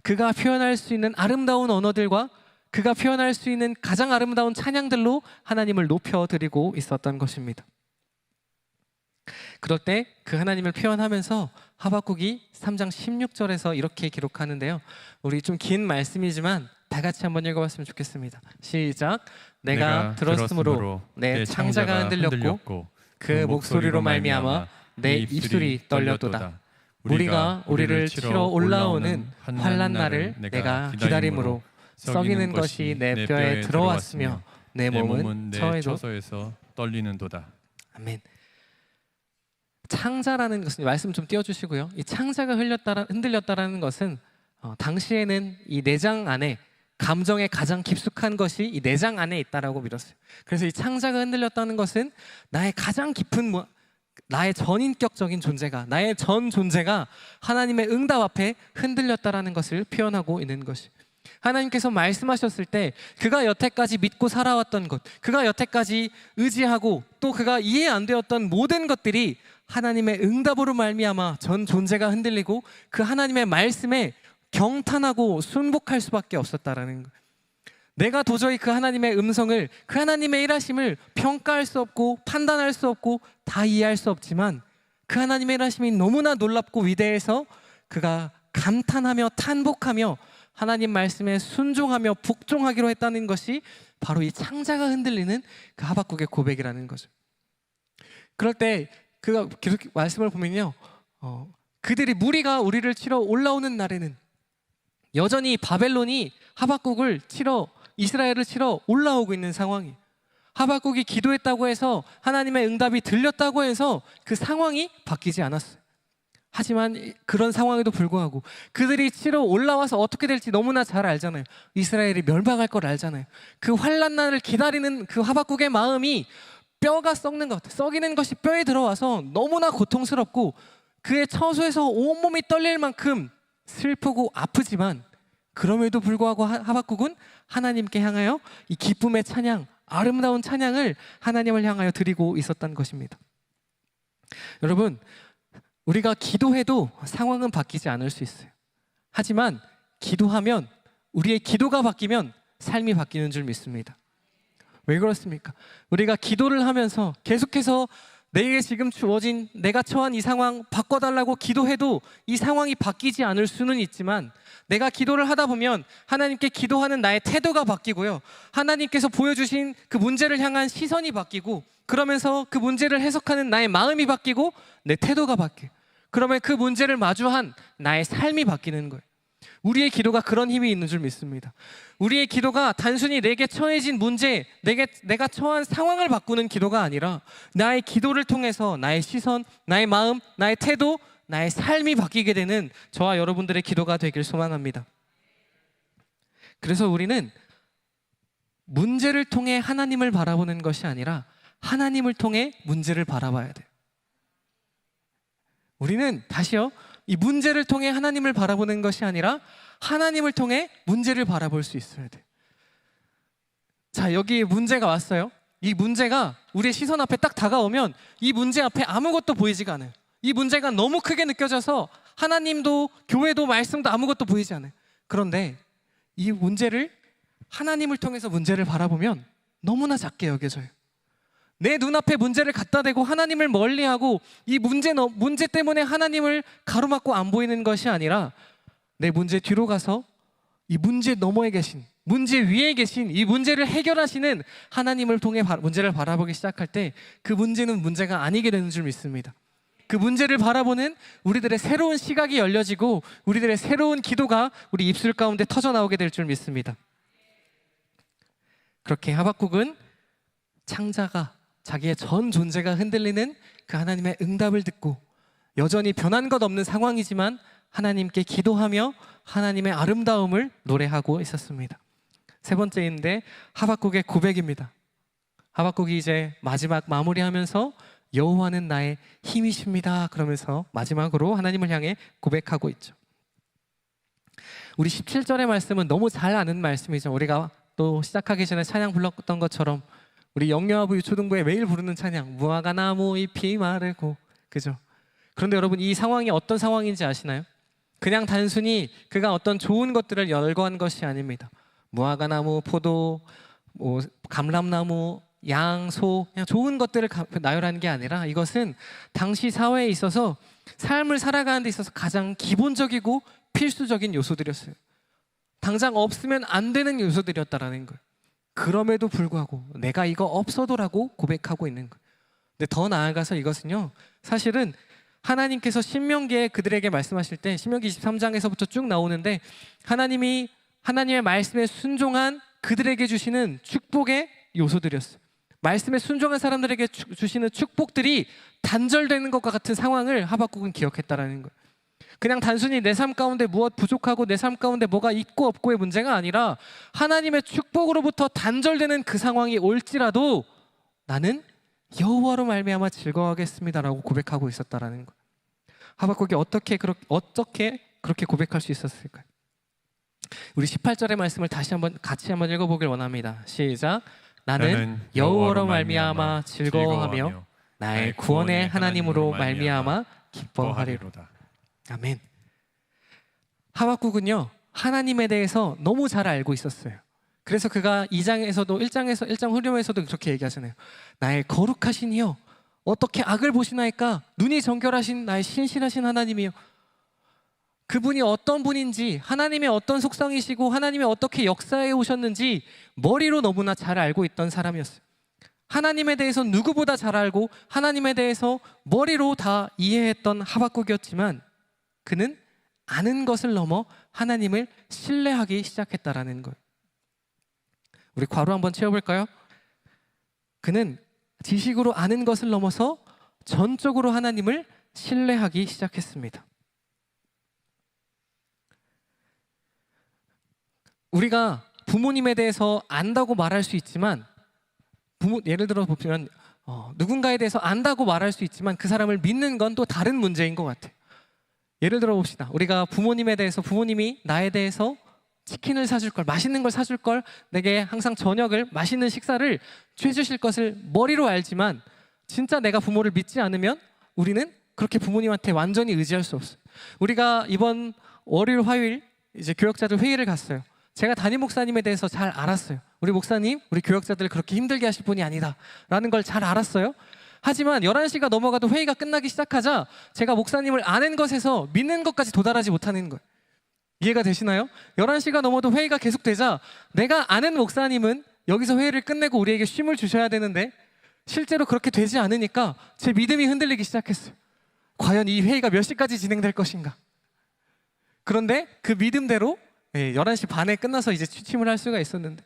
그가 표현할 수 있는 아름다운 언어들과 그가 표현할 수 있는 가장 아름다운 찬양들로 하나님을 높여드리고 있었던 것입니다. 그럴 때 그 하나님을 표현하면서 하박국이 3장 16절에서 이렇게 기록하는데요, 우리 좀 긴 말씀이지만 다 같이 한번 읽어봤으면 좋겠습니다. 시작. 내가 들었으므로 내 창자가 흔들렸고 그 목소리로 말미암아 내 입술이 떨렸도다. 우리를 치러 올라오는 환난 날을 내가 기다림으로 썩이는 것이 내 뼈에 들어왔으며 내 몸은 처에서 떨리는도다. 아멘. 창자라는 것은, 말씀 좀 띄워주시고요, 이 창자가 흔들렸다라는 것은 당시에는 이 내장 안에 감정의 가장 깊숙한 것이 이 내장 안에 있다라고 믿었어요. 그래서 이 창자가 흔들렸다는 것은 나의 가장 깊은 나의 전인격적인 존재가, 나의 전 존재가 하나님의 응답 앞에 흔들렸다라는 것을 표현하고 있는 것이, 하나님께서 말씀하셨을 때 그가 여태까지 믿고 살아왔던 것, 그가 여태까지 의지하고 또 그가 이해 안 되었던 모든 것들이 하나님의 응답으로 말미암아 전 존재가 흔들리고 그 하나님의 말씀에 경탄하고 순복할 수밖에 없었다라는 거예요. 내가 도저히 그 하나님의 음성을, 그 하나님의 일하심을 평가할 수 없고 판단할 수 없고 다 이해할 수 없지만 그 하나님의 일하심이 너무나 놀랍고 위대해서 그가 감탄하며 탄복하며 하나님 말씀에 순종하며 복종하기로 했다는 것이 바로 이 창자가 흔들리는 그 하박국의 고백이라는 거죠. 그럴 때 그가 계속 말씀을 보면요, 그들이 무리가 우리를 치러 올라오는 날에는 여전히 바벨론이 하박국을 치러, 이스라엘을 치러 올라오고 있는 상황이에요. 하박국이 기도했다고 해서 하나님의 응답이 들렸다고 해서 그 상황이 바뀌지 않았어요. 하지만 그런 상황에도 불구하고 그들이 치러 올라와서 어떻게 될지 너무나 잘 알잖아요. 이스라엘이 멸망할 걸 알잖아요. 그 환난 날을 기다리는 그 하박국의 마음이 뼈가 썩는 것, 썩이는 것이 뼈에 들어와서 너무나 고통스럽고 그의 처소에서 온몸이 떨릴 만큼 슬프고 아프지만, 그럼에도 불구하고 하박국은 하나님께 향하여 이 기쁨의 찬양, 아름다운 찬양을 하나님을 향하여 드리고 있었던 것입니다. 여러분, 우리가 기도해도 상황은 바뀌지 않을 수 있어요. 하지만 기도하면, 우리의 기도가 바뀌면 삶이 바뀌는 줄 믿습니다. 왜 그렇습니까? 우리가 기도를 하면서 계속해서 내게 지금 주어진, 내가 처한 이 상황 바꿔달라고 기도해도 이 상황이 바뀌지 않을 수는 있지만, 내가 기도를 하다 보면 하나님께 기도하는 나의 태도가 바뀌고요, 하나님께서 보여주신 그 문제를 향한 시선이 바뀌고, 그러면서 그 문제를 해석하는 나의 마음이 바뀌고 내 태도가 바뀌어요. 그러면 그 문제를 마주한 나의 삶이 바뀌는 거예요. 우리의 기도가 그런 힘이 있는 줄 믿습니다. 우리의 기도가 단순히 내게 처해진 문제, 내가 처한 상황을 바꾸는 기도가 아니라 나의 기도를 통해서 나의 시선, 나의 마음, 나의 태도, 나의 삶이 바뀌게 되는 저와 여러분들의 기도가 되길 소망합니다. 그래서 우리는 문제를 통해 하나님을 바라보는 것이 아니라 하나님을 통해 문제를 바라봐야 돼요. 우리는 다시요, 이 문제를 통해 하나님을 바라보는 것이 아니라 하나님을 통해 문제를 바라볼 수 있어야 돼요. 자, 여기 문제가 왔어요. 이 문제가 우리의 시선 앞에 딱 다가오면 이 문제 앞에 아무것도 보이지가 않아요. 이 문제가 너무 크게 느껴져서 하나님도 교회도 말씀도 아무것도 보이지 않아요. 그런데 이 문제를 하나님을 통해서 문제를 바라보면 너무나 작게 여겨져요. 내 눈앞에 문제를 갖다 대고 하나님을 멀리하고 이 문제 때문에 하나님을 가로막고 안 보이는 것이 아니라 내 문제 뒤로 가서 이 문제 너머에 계신, 문제 위에 계신 이 문제를 해결하시는 하나님을 통해 문제를 바라보기 시작할 때 그 문제는 문제가 아니게 되는 줄 믿습니다. 그 문제를 바라보는 우리들의 새로운 시각이 열려지고 우리들의 새로운 기도가 우리 입술 가운데 터져나오게 될 줄 믿습니다. 그렇게 하박국은 창자가 자기의 전 존재가 흔들리는 그 하나님의 응답을 듣고 여전히 변한 것 없는 상황이지만 하나님께 기도하며 하나님의 아름다움을 노래하고 있었습니다. 세 번째인데 하박국의 고백입니다. 하박국이 이제 마지막 마무리하면서 여호와는 나의 힘이십니다 그러면서 마지막으로 하나님을 향해 고백하고 있죠. 우리 17절의 말씀은 너무 잘 아는 말씀이죠. 우리가 또 시작하기 전에 찬양 불렀던 것처럼 우리 영여하부 유초등부에 매일 부르는 찬양, 무화과 나무 잎이 마르고, 그죠? 그런데 여러분, 이 상황이 어떤 상황인지 아시나요? 그냥 단순히 그가 어떤 좋은 것들을 열거한 것이 아닙니다. 무화과 나무, 포도, 감람나무, 양, 소, 그냥 좋은 것들을 나열하는 게 아니라 이것은 당시 사회에 있어서 삶을 살아가는 데 있어서 가장 기본적이고 필수적인 요소들이었어요. 당장 없으면 안 되는 요소들이었다라는 거예요. 그럼에도 불구하고 내가 이거 없어도라고 고백하고 있는 거예요. 근데 더 나아가서 이것은요, 사실은 하나님께서 신명기에 그들에게 말씀하실 때 신명기 23장에서부터 쭉 나오는데 하나님의 말씀에 순종한 그들에게 주시는 축복의 요소들이었어요. 말씀에 순종한 사람들에게 주시는 축복들이 단절되는 것과 같은 상황을 하박국은 기억했다라는 거예요. 그냥 단순히 내 삶 가운데 무엇 부족하고 내 삶 가운데 뭐가 있고 없고의 문제가 아니라 하나님의 축복으로부터 단절되는 그 상황이 올지라도 나는 여호와로 말미암아 즐거워하겠습니다라고 고백하고 있었다라는 거예요. 하박국이 어떻게 그렇게 고백할 수 있었을까요? 우리 18절의 말씀을 같이 한번 읽어보길 원합니다. 시작. 나는 여호와로 말미암아 즐거워하며 나의 구원의 하나님으로 말미암아 기뻐하리로다. 아멘. 하박국은요, 하나님에 대해서 너무 잘 알고 있었어요. 그래서 그가 1장 후렴에서도 그렇게 얘기하잖아요. 나의 거룩하신 이여 어떻게 악을 보시나이까? 눈이 정결하신 나의 신실하신 하나님이여. 그분이 어떤 분인지, 하나님의 어떤 속성이시고 하나님이 어떻게 역사해 오셨는지 머리로 너무나 잘 알고 있던 사람이었어요. 하나님에 대해서 누구보다 잘 알고 하나님에 대해서 머리로 다 이해했던 하박국이었지만 그는 아는 것을 넘어 하나님을 신뢰하기 시작했다라는 거예요. 우리 괄호 한번 채워볼까요? 그는 지식으로 아는 것을 넘어서 전적으로 하나님을 신뢰하기 시작했습니다. 우리가 부모님에 대해서 안다고 말할 수 있지만 예를 들어 보면 누군가에 대해서 안다고 말할 수 있지만 그 사람을 믿는 건 또 다른 문제인 것 같아요. 예를 들어 봅시다. 우리가 부모님이 나에 대해서 치킨을 사줄 걸, 맛있는 걸 사줄 걸, 내게 항상 저녁을 맛있는 식사를 해주실 것을 머리로 알지만 진짜 내가 부모를 믿지 않으면 우리는 그렇게 부모님한테 완전히 의지할 수 없어요. 우리가 이번 월요일, 화요일 이제 교역자들 회의를 갔어요. 제가 담임 목사님에 대해서 잘 알았어요. 우리 목사님, 우리 교역자들을 그렇게 힘들게 하실 분이 아니다 라는 걸 잘 알았어요. 하지만 11시가 넘어가도 회의가 끝나기 시작하자 제가 목사님을 아는 것에서 믿는 것까지 도달하지 못하는 거예요. 이해가 되시나요? 11시가 넘어도 회의가 계속되자 내가 아는 목사님은 여기서 회의를 끝내고 우리에게 쉼을 주셔야 되는데 실제로 그렇게 되지 않으니까 제 믿음이 흔들리기 시작했어요. 과연 이 회의가 몇 시까지 진행될 것인가? 그런데 그 믿음대로 11시 반에 끝나서 이제 취침을 할 수가 있었는데,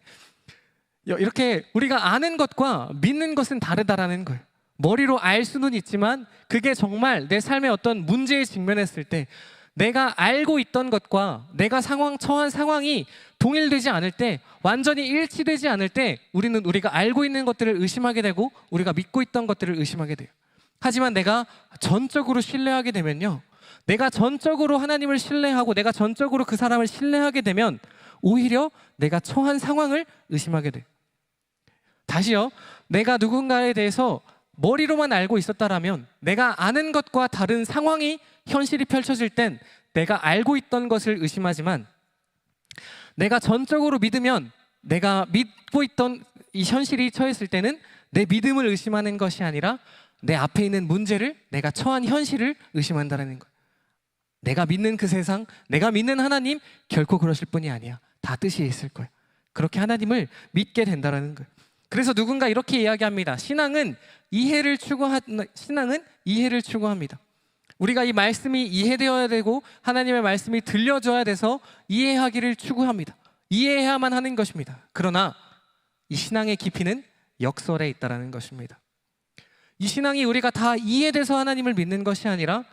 이렇게 우리가 아는 것과 믿는 것은 다르다라는 거예요. 머리로 알 수는 있지만 그게 정말 내 삶의 어떤 문제에 직면했을 때, 내가 알고 있던 것과 내가 처한 상황이 동일되지 않을 때, 완전히 일치되지 않을 때 우리가 알고 있는 것들을 의심하게 되고 우리가 믿고 있던 것들을 의심하게 돼요. 하지만 내가 전적으로 신뢰하게 되면요, 내가 전적으로 하나님을 신뢰하고 내가 전적으로 그 사람을 신뢰하게 되면 오히려 내가 처한 상황을 의심하게 돼요. 다시요, 내가 누군가에 대해서 머리로만 알고 있었다라면, 내가 아는 것과 다른 상황이 현실이 펼쳐질 땐 내가 알고 있던 것을 의심하지만, 내가 전적으로 믿으면 내가 믿고 있던 이 현실이 처했을 때는 내 믿음을 의심하는 것이 아니라 내 앞에 있는 문제를, 내가 처한 현실을 의심한다는 거예요. 내가 믿는 그 세상, 내가 믿는 하나님 결코 그러실 분이 아니야. 다 뜻이 있을 거예요. 그렇게 하나님을 믿게 된다는 거예요. 그래서 누군가 이렇게 이야기합니다. 신앙은 이해를 추구합니다. 우리가 이 말씀이 이해되어야 되고 하나님의 말씀이 들려줘야 돼서 이해하기를 추구합니다. 이해해야만 하는 것입니다. 그러나 이 신앙의 깊이는 역설에 있다는 것입니다. 이 신앙이 우리가 다 이해돼서 하나님을 믿는 것이 아니라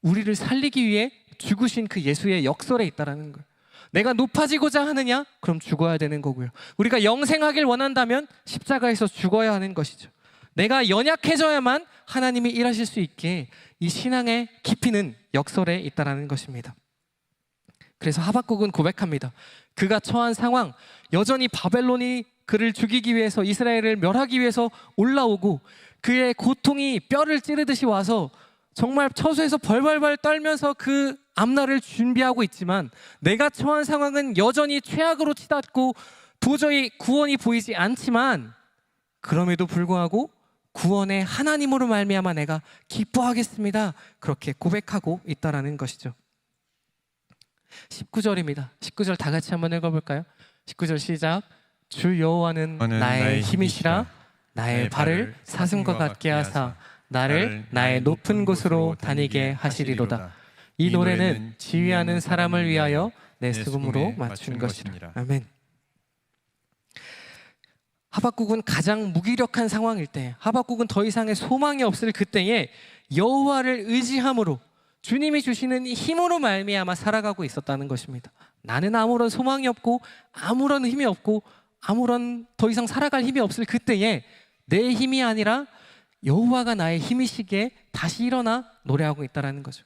우리를 살리기 위해 죽으신 그 예수의 역설에 있다는 거예요. 내가 높아지고자 하느냐? 그럼 죽어야 되는 거고요. 우리가 영생하길 원한다면 십자가에서 죽어야 하는 것이죠. 내가 연약해져야만 하나님이 일하실 수 있게 이 신앙의 깊이는 역설에 있다는 것입니다. 그래서 하박국은 고백합니다. 그가 처한 상황, 여전히 바벨론이 그를 죽이기 위해서, 이스라엘을 멸하기 위해서 올라오고 그의 고통이 뼈를 찌르듯이 와서 정말 처소에서 벌벌벌 떨면서 그 앞날을 준비하고 있지만, 내가 처한 상황은 여전히 최악으로 치닫고 도저히 구원이 보이지 않지만, 그럼에도 불구하고 구원의 하나님으로 말미암아 내가 기뻐하겠습니다. 그렇게 고백하고 있다라는 것이죠. 19절입니다. 19절 다 같이 한번 읽어볼까요? 19절 시작. 주 여호와는 나의 힘이시라. 나의 발을 사슴과 같게 하사 나를 나의 높은 곳으로 다니게 하시리로다. 이 노래는 지휘하는 사람을 위하여 내 수금으로 맞춘 것이라. 아멘. 하박국은 가장 무기력한 상황일 때, 하박국은 더 이상의 소망이 없을 그때에 여호와를 의지함으로, 주님이 주시는 힘으로 말미암아 살아가고 있었다는 것입니다. 나는 아무런 소망이 없고 아무런 힘이 없고 아무런 더 이상 살아갈 힘이 없을 그때에 내 힘이 아니라 여호와가 나의 힘이시기에 다시 일어나 노래하고 있다는 거죠.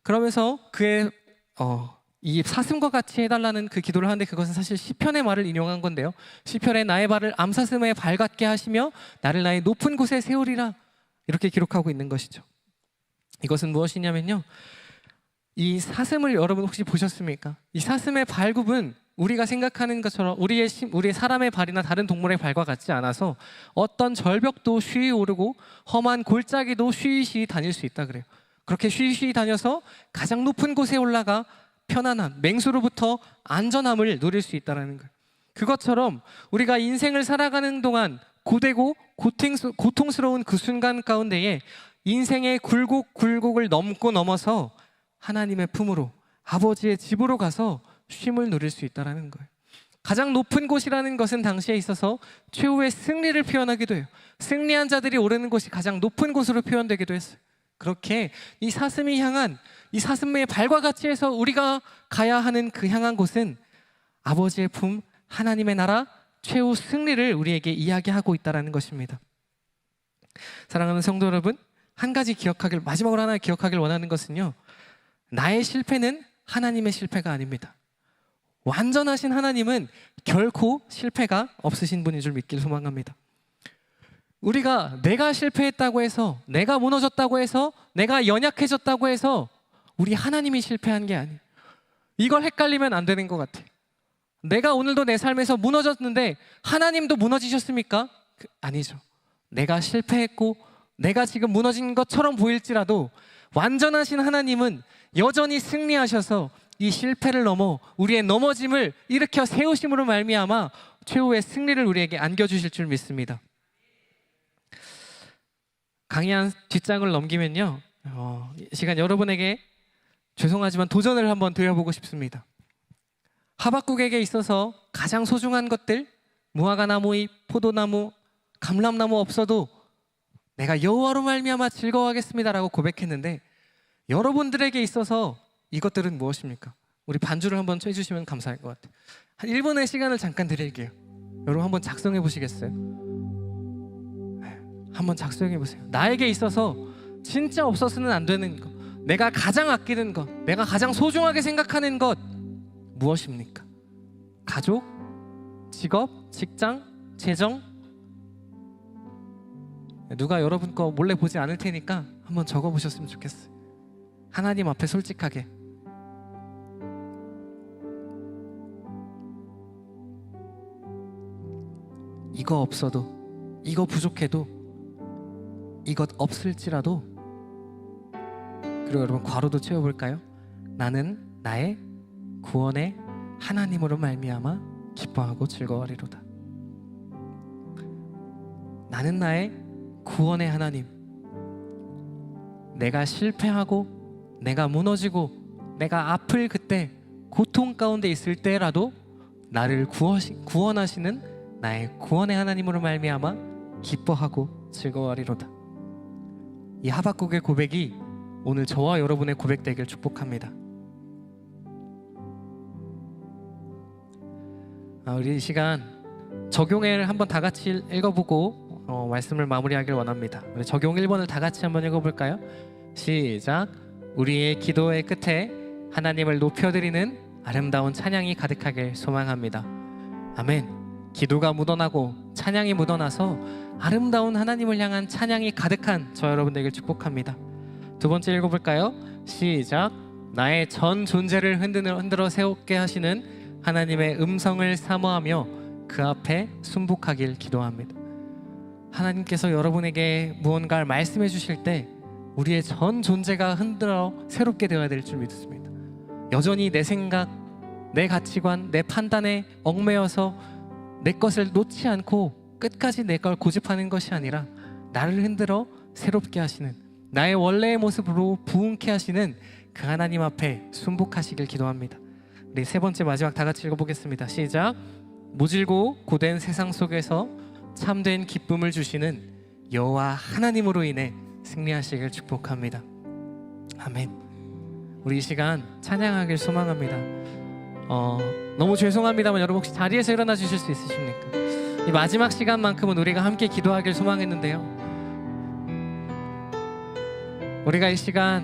그러면서 그의 이 사슴과 같이 해달라는 그 기도를 하는데, 그것은 사실 시편의 말을 인용한 건데요. 시편에 나의 발을 암사슴의 발 같게 하시며 나를 나의 높은 곳에 세우리라, 이렇게 기록하고 있는 것이죠. 이것은 무엇이냐면요, 이 사슴을 여러분 혹시 보셨습니까? 이 사슴의 발굽은 우리가 생각하는 것처럼 우리의 사람의 발이나 다른 동물의 발과 같지 않아서 어떤 절벽도 쉬이 오르고 험한 골짜기도 쉬이 다닐 수 있다 그래요. 그렇게 쉬이 다녀서 가장 높은 곳에 올라가 편안함, 맹수로부터 안전함을 누릴 수 있다는 거예요. 그것처럼 우리가 인생을 살아가는 동안 고되고 고통스러운 그 순간 가운데에 인생의 굴곡을 넘어서 하나님의 품으로, 아버지의 집으로 가서 쉼을 누릴 수 있다는 거예요. 가장 높은 곳이라는 것은 당시에 있어서 최후의 승리를 표현하기도 해요. 승리한 자들이 오르는 곳이 가장 높은 곳으로 표현되기도 했어요. 그렇게 이 사슴이 향한, 이 사슴의 발과 같이 해서 우리가 가야 하는 그 향한 곳은 아버지의 품, 하나님의 나라, 최후 승리를 우리에게 이야기하고 있다는 것입니다. 사랑하는 성도 여러분, 마지막으로 하나 기억하길 원하는 것은요, 나의 실패는 하나님의 실패가 아닙니다. 완전하신 하나님은 결코 실패가 없으신 분인 줄 믿길 소망합니다. 우리가 내가 실패했다고 해서, 내가 무너졌다고 해서, 내가 연약해졌다고 해서 우리 하나님이 실패한 게 아니에요. 이걸 헷갈리면 안 되는 것 같아요. 내가 오늘도 내 삶에서 무너졌는데 하나님도 무너지셨습니까? 아니죠. 내가 실패했고 내가 지금 무너진 것처럼 보일지라도 완전하신 하나님은 여전히 승리하셔서 이 실패를 넘어 우리의 넘어짐을 일으켜 세우심으로 말미암아 최후의 승리를 우리에게 안겨주실 줄 믿습니다. 강의 한 뒷장을 넘기면요, 이 시간 여러분에게 죄송하지만 도전을 한번 드려보고 싶습니다. 하박국에게 있어서 가장 소중한 것들, 무화과 나무잎, 포도나무, 감람나무 없어도 내가 여호와로 말미암아 즐거워하겠습니다라고 고백했는데, 여러분들에게 있어서 이것들은 무엇입니까? 우리 반주를 한번 해주시면 감사할 것 같아요. 한 1분의 시간을 잠깐 드릴게요. 여러분 한번 작성해 보시겠어요? 한번 작성해 보세요. 나에게 있어서 진짜 없어서는 안 되는 것, 내가 가장 아끼는 것, 내가 가장 소중하게 생각하는 것 무엇입니까? 가족, 직업, 직장, 재정? 누가 여러분 거 몰래 보지 않을 테니까 한번 적어 보셨으면 좋겠어요. 하나님 앞에 솔직하게. 이거 없어도, 이거 부족해도, 이것 없을지라도, 그리고 여러분 괄호도 채워볼까요? 나는 나의 구원의 하나님으로 말미암아 기뻐하고 즐거워하리로다. 나는 나의 구원의 하나님. 내가 실패하고 내가 무너지고 내가 아플 그때, 고통 가운데 있을 때라도 나를 구원하시는 나의 구원의 하나님으로 말미암아 기뻐하고 즐거워하리로다. 이 하박국의 고백이 오늘 저와 여러분의 고백 되길 축복합니다. 우리 이 시간 적용을 한번 다 같이 읽어보고 말씀을 마무리하길 원합니다. 우리 적용 1번을 다 같이 한번 읽어볼까요? 시작. 우리의 기도의 끝에 하나님을 높여드리는 아름다운 찬양이 가득하길 소망합니다. 아멘. 기도가 묻어나고 찬양이 묻어나서 아름다운 하나님을 향한 찬양이 가득한 저 여러분 되길 축복합니다. 두 번째 읽어볼까요? 시작. 나의 전 존재를 흔들어 세우게 하시는 하나님의 음성을 사모하며 그 앞에 순복하길 기도합니다. 하나님께서 여러분에게 무언가를 말씀해 주실 때 우리의 전 존재가 흔들어 새롭게 되어야 될 줄 믿습니다. 여전히 내 생각, 내 가치관, 내 판단에 얽매여서 내 것을 놓지 않고 끝까지 내 걸 고집하는 것이 아니라 나를 흔들어 새롭게 하시는, 나의 원래의 모습으로 부흥케 하시는 그 하나님 앞에 순복하시길 기도합니다. 우리 세 번째 마지막 다 같이 읽어보겠습니다. 시작. 모질고 고된 세상 속에서 참된 기쁨을 주시는 여호와 하나님으로 인해 승리하시길 축복합니다. 아멘. 우리 이 시간 찬양하길 소망합니다. 너무 죄송합니다만 여러분 혹시 자리에서 일어나 주실 수 있으십니까? 이 마지막 시간만큼은 우리가 함께 기도하길 소망했는데요, 우리가 이 시간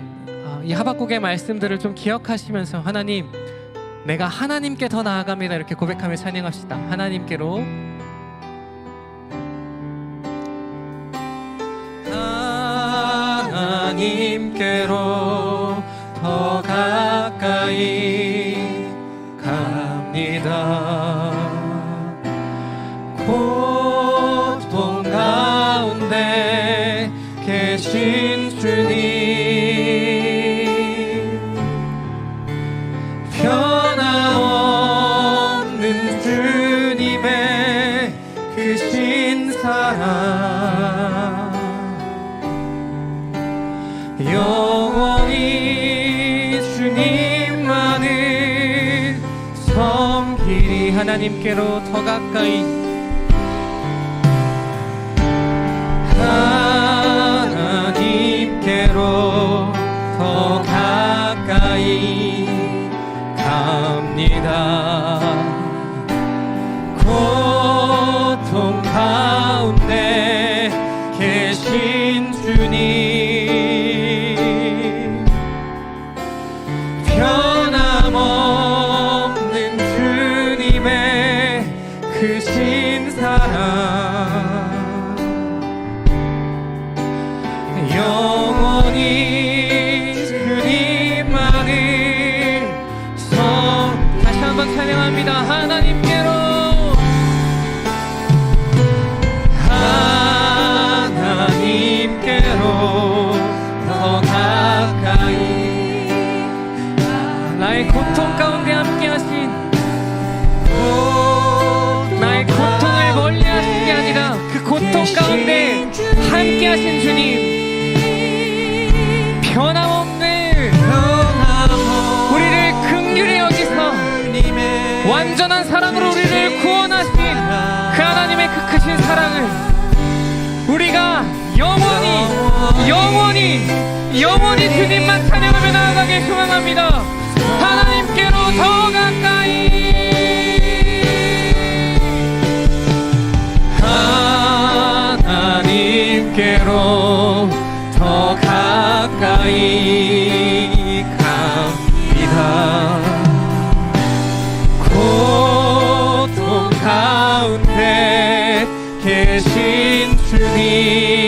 이 하박국의 말씀들을 좀 기억하시면서 하나님, 내가 하나님께 더 나아갑니다 이렇게 고백하며 찬양합시다. 하나님께로 하나님께로 더 가까이 갑니다. 고통 가운데 계신 주님, 변함없는 주님의 그 신사랑 영원히 주님만을 섬기리. 하나님께로 더 가까이, 하나님께로 더 가까이 갑니다. 고통 가운데 계신 주님, 변함없는 주님의 그 신사랑 영원히 주님만을 다시 한번 찬양합니다. 하나님께로, 하나님께로 더 가까이, 나의 고통 가운데 함께 하신, 나의 고통을 멀리 하신 게 아니라 그 고통 가운데 함께 하신 주님, 변함없는 영원히 주님만 찬양하며 나아가길 소망합니다. 하나님께로 더 가까이, 하나님께로 더 가까이 갑니다. 고통 가운데 계신 주님